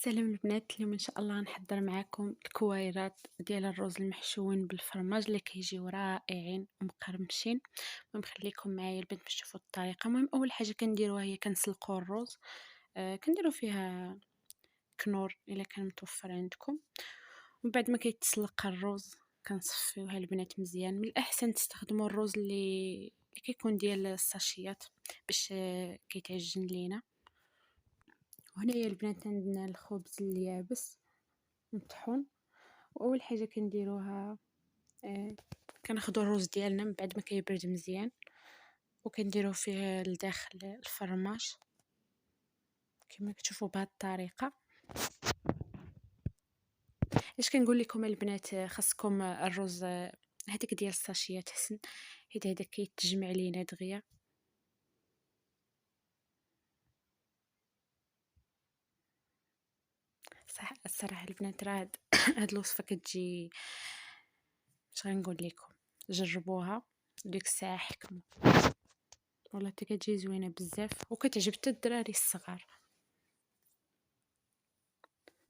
سلام البنات، اليوم ان شاء الله نحضر معاكم الكويرات ديال الرز المحشوين بالفرماج اللي كيجيو رائعين ومقرمشين. المهم خليكم معايا البنات باش تشوفوا الطريقه. المهم اول حاجه كنديروها هي كنسلقوا الرز. كنديروا فيها كنور الا كان متوفر عندكم. ومن بعد ما كيتسلق الرز كنصفيوها البنات مزيان. من الاحسن تستخدموا الرز اللي كيكون ديال الساشيات باش كيتعجن لينا. وهنايا البنات عندنا الخبز اليابس مطحون. واول حاجه كنديروها كناخدو الرز ديالنا من بعد ما كيبرد مزيان وكنديروه فيه لداخل الفرماج كما كتشوفوا بهذه الطريقه. اش كنقول لكم البنات، خاصكم الرز هذاك ديال الساشيات حسن، حيت هذا كيتجمع لينا دغيا. صح الصراحه البنات راه هاد الوصفه كتجي اش غنقول لكم، جربوها ديك الساعه حكموا، والله حتى كتجي زوينه بزاف وكتعجب حتى الدراري الصغار.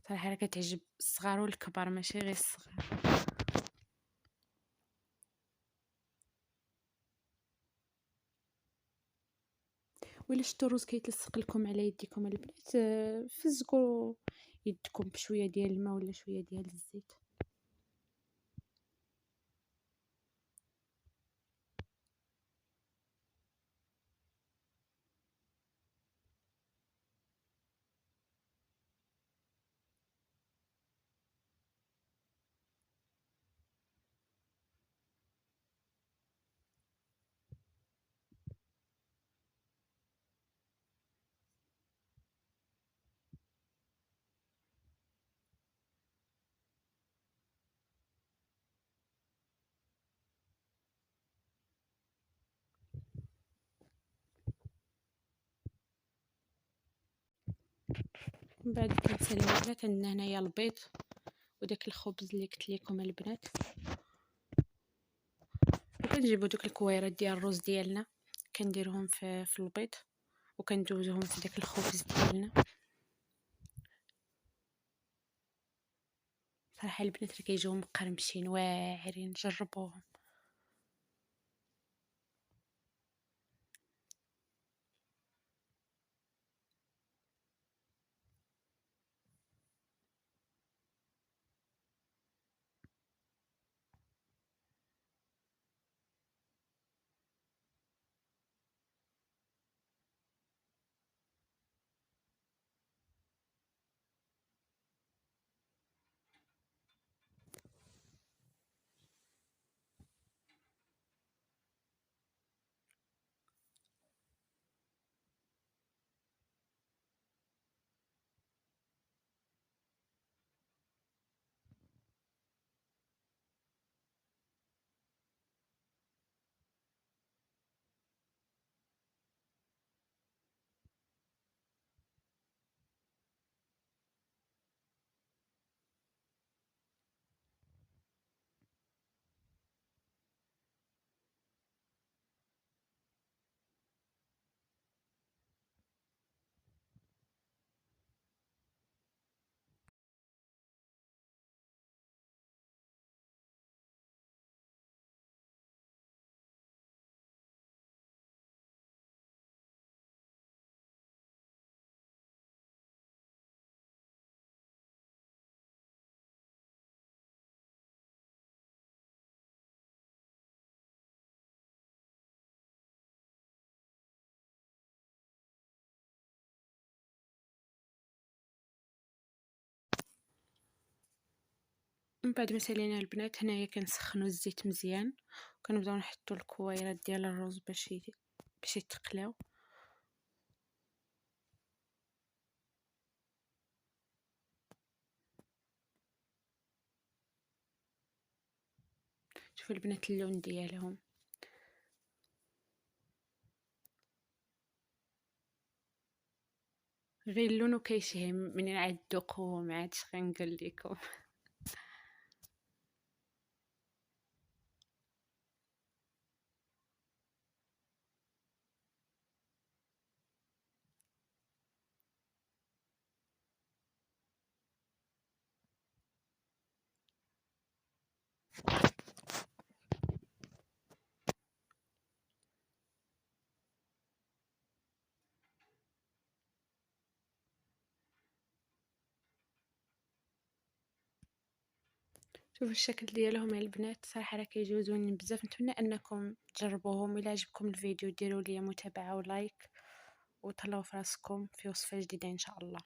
صراحه راه كتعجب الصغار والكبار ماشي غير الصغار. ولا شتو الروز كيتلصق لكم على يديكم البنات، فزقوا يدكم بشويه ديال الماء ولا شويه ديال الزيت. من بعد كنساليو البنات، عندنا هنايا البيض وداك الخبز اللي قلت لكم البنات، وكنجيبو دوك الكويرات ديال الرز ديالنا كنديرهم في البيض وكندوزوهم في داك الخبز ديالنا. صراحه البنات راه كيجيو مقرمشين واعرين، جربوهم. من بعد ما سالينا البنات هنايا كنسخنوا الزيت مزيان وكنبداو نحطوا الكويرات ديال الرز باش يتقلاو. شوفوا البنات اللون ديالهم، غير اللون كيشهم منين عاد ذوقوه، ما عادش غنقول لكم. شوفوا الشكل ديالهم البنات، صراحة راه كيجيو زوينين بزاف. نتمنى انكم تجربوهم. الى عجبكم الفيديو ديروا لي متابعة ولايك، وتهلاو في راسكم في وصفة جديدة ان شاء الله.